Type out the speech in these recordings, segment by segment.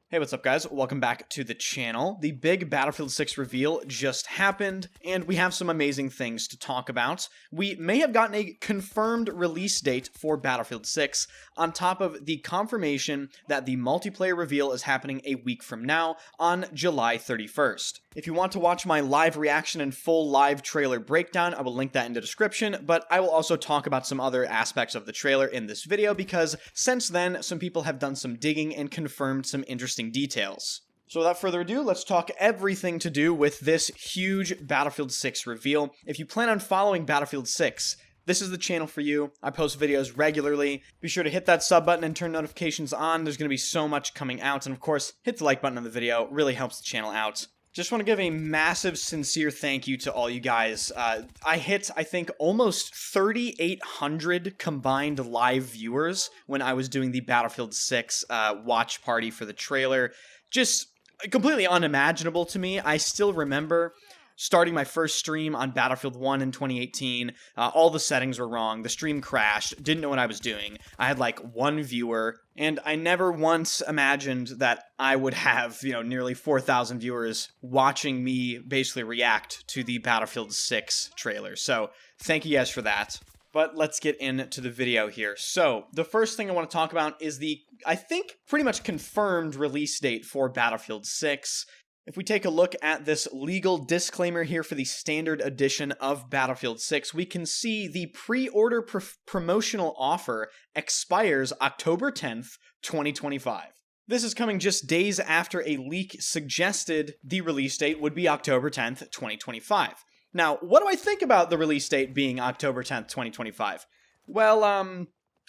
Hey, what's up guys? Welcome back to the channel. The big Battlefield 6 reveal just happened, and we have some amazing things to talk about. We may have gotten a confirmed release date for Battlefield 6, on top of the confirmation that the multiplayer reveal is happening a week from now, on July 31st. If you want to watch my live reaction and full live trailer breakdown, I will link that in the description, but I will also talk about some other aspects of the trailer in this video, because since then, some people have done some digging and confirmed some interesting details. So without further ado, let's talk everything to do with this huge Battlefield 6 reveal. If you plan on following Battlefield 6, this is the channel for you. I post videos regularly. Be sure to hit that sub button and turn notifications on. There's going to be so much coming out. And of course, hit the like button on the video. It really helps the channel out. Just want to give a massive, sincere thank you to all you guys. I hit, I think, almost 3,800 combined live viewers when I was doing the Battlefield 6 watch party for the trailer. Just completely unimaginable to me. I still remember starting my first stream on Battlefield 1 in 2018, all the settings were wrong, the stream crashed, didn't know what I was doing. I had like one viewer, and I never once imagined that I would have, nearly 4,000 viewers watching me basically react to the Battlefield 6 trailer. So thank you guys for that. But let's get into the video here. So the first thing I want to talk about is the, I think, pretty much confirmed release date for Battlefield 6. If we take a look at this legal disclaimer here for the standard edition of Battlefield 6, we can see the pre-order promotional offer expires October 10th, 2025. This is coming just days after a leak suggested the release date would be October 10th, 2025. Now, what do I think about the release date being October 10th, 2025? Well,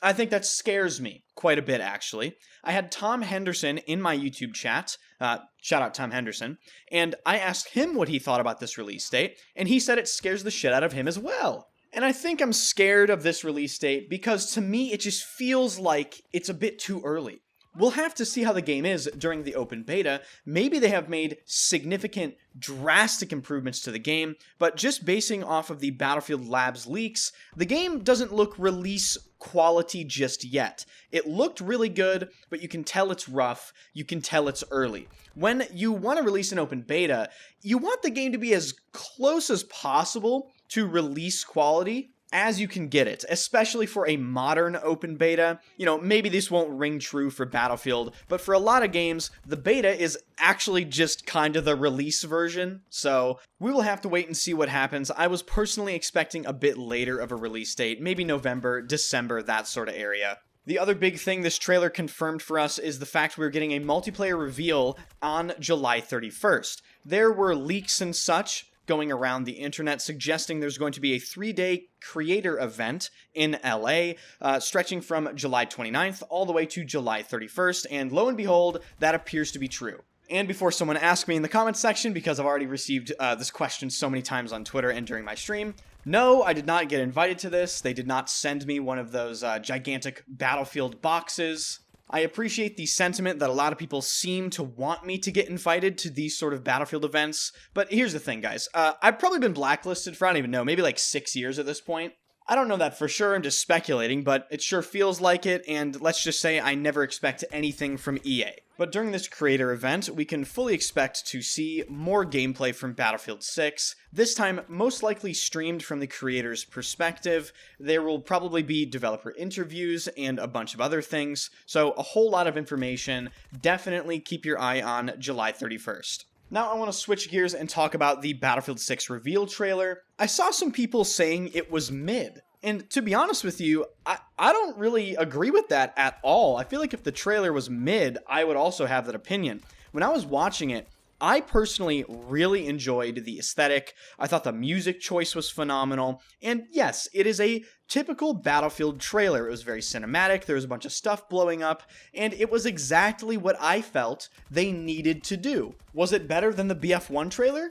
I think that scares me quite a bit, actually. I had Tom Henderson in my YouTube chat, shout out Tom Henderson, and I asked him what he thought about this release date, and he said it scares the shit out of him as well. And I think I'm scared of this release date because to me it just feels like it's a bit too early. We'll have to see how the game is during the open beta. Maybe they have made significant, drastic improvements to the game, but just basing off of the Battlefield Labs leaks, the game doesn't look release quality just yet. It looked really good, but you can tell it's rough, you can tell it's early. When you want to release an open beta, you want the game to be as close as possible to release quality as you can get it, especially for a modern open beta. Maybe this won't ring true for Battlefield, but for a lot of games, the beta is actually just kind of the release version, so we will have to wait and see what happens. I was personally expecting a bit later of a release date, maybe November, December, that sort of area. The other big thing this trailer confirmed for us is the fact we're getting a multiplayer reveal on July 31st. There were leaks and such going around the internet suggesting there's going to be a 3-day creator event in LA, stretching from July 29th all the way to July 31st, and lo and behold, that appears to be true. And before someone asks me in the comments section, because I've already received this question so many times on Twitter and during my stream, no, I did not get invited to this. They did not send me one of those gigantic Battlefield boxes. I appreciate the sentiment that a lot of people seem to want me to get invited to these sort of Battlefield events, but here's the thing, guys. I've probably been blacklisted for, I don't even know, maybe like 6 years at this point. I don't know that for sure, I'm just speculating, but it sure feels like it, and let's just say I never expect anything from EA. But during this creator event, we can fully expect to see more gameplay from Battlefield 6, this time most likely streamed from the creator's perspective. There will probably be developer interviews and a bunch of other things, so a whole lot of information. Definitely keep your eye on July 31st. Now I want to switch gears and talk about the Battlefield 6 reveal trailer. I saw some people saying it was mid, and to be honest with you, I don't really agree with that at all. I feel like if the trailer was mid, I would also have that opinion. When I was watching it, I personally really enjoyed the aesthetic. I thought the music choice was phenomenal. And yes, it is a typical Battlefield trailer. It was very cinematic, there was a bunch of stuff blowing up, and it was exactly what I felt they needed to do. Was it better than the BF1 trailer?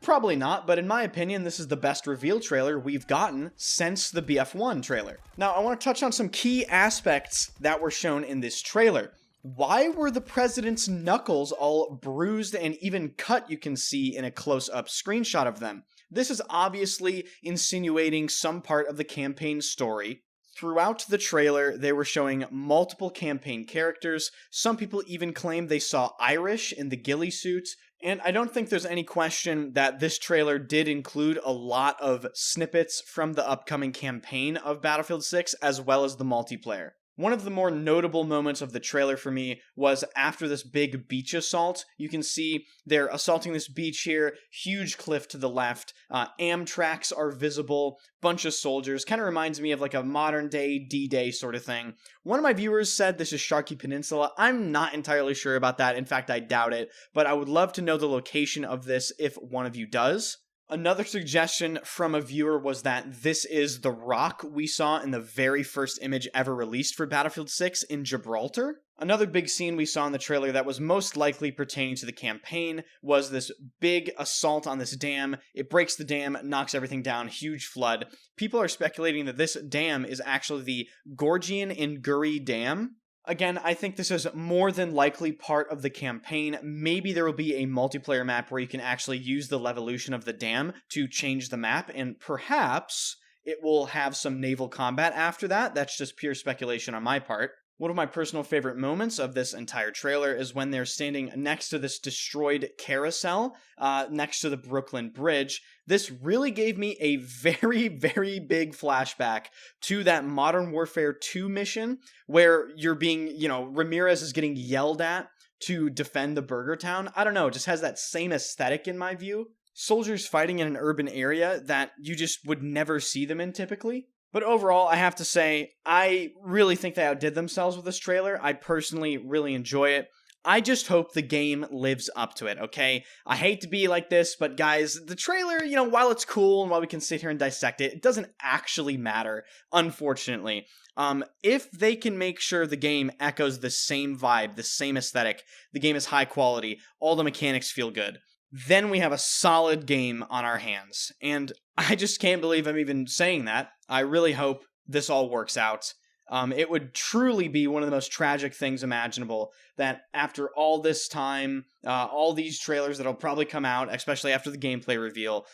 Probably not, but in my opinion, this is the best reveal trailer we've gotten since the BF1 trailer. Now, I want to touch on some key aspects that were shown in this trailer. Why were the president's knuckles all bruised and even cut, you can see in a close-up screenshot of them? This is obviously insinuating some part of the campaign story Throughout the trailer, they were showing multiple campaign characters. Some people even claimed they saw Irish in the ghillie suit. And I don't think there's any question that this trailer did include a lot of snippets from the upcoming campaign of Battlefield 6, as well as the multiplayer. One of the more notable moments of the trailer for me was after this big beach assault. You can see they're assaulting this beach here, huge cliff to the left, Amtraks are visible, bunch of soldiers, kind of reminds me of like a modern day D-Day sort of thing. One of my viewers said this is Sharkey Peninsula. I'm not entirely sure about that, in fact I doubt it, but I would love to know the location of this if one of you does. Another suggestion from a viewer was that this is the rock we saw in the very first image ever released for Battlefield 6 in Gibraltar. Another big scene we saw in the trailer that was most likely pertaining to the campaign was this big assault on this dam. It breaks the dam, knocks everything down, huge flood. People are speculating that this dam is actually the Gorgian Inguri Dam. Again, I think this is more than likely part of the campaign. Maybe there will be a multiplayer map where you can actually use the levolution of the dam to change the map, and perhaps it will have some naval combat after that. That's just pure speculation on my part. One of my personal favorite moments of this entire trailer is when they're standing next to this destroyed carousel, next to the Brooklyn Bridge. This really gave me a very, very big flashback to that Modern Warfare 2 mission where you're being, Ramirez is getting yelled at to defend the Burger Town. I don't know, it just has that same aesthetic in my view. Soldiers fighting in an urban area that you just would never see them in typically. But overall, I have to say, I really think they outdid themselves with this trailer. I personally really enjoy it. I just hope the game lives up to it, okay? I hate to be like this, but guys, the trailer, while it's cool and while we can sit here and dissect it, it doesn't actually matter, unfortunately. If they can make sure the game echoes the same vibe, the same aesthetic, the game is high quality, all the mechanics feel good, then we have a solid game on our hands. And I just can't believe I'm even saying that. I really hope this all works out. It would truly be one of the most tragic things imaginable that after all this time, all these trailers that'll probably come out, especially after the gameplay reveal,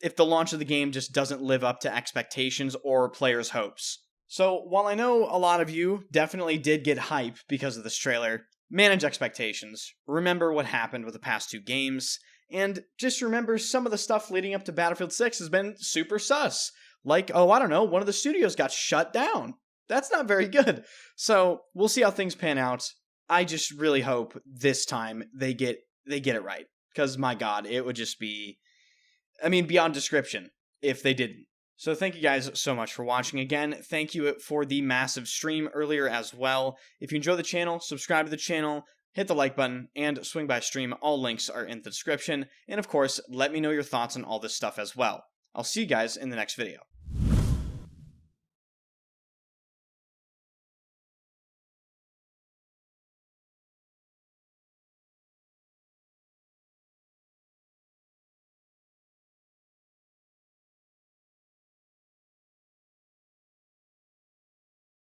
if the launch of the game just doesn't live up to expectations or players' hopes. So while I know a lot of you definitely did get hype because of this trailer, manage expectations. Remember what happened with the past two games, and just remember some of the stuff leading up to Battlefield 6 has been super sus. Like, one of the studios got shut down. That's not very good. So, we'll see how things pan out. I just really hope this time they get it right. Because, my god, it would just be, beyond description if they didn't. So thank you guys so much for watching again. Thank you for the massive stream earlier as well. If you enjoy the channel, subscribe to the channel, hit the like button, and swing by stream. All links are in the description. And of course, let me know your thoughts on all this stuff as well. I'll see you guys in the next video.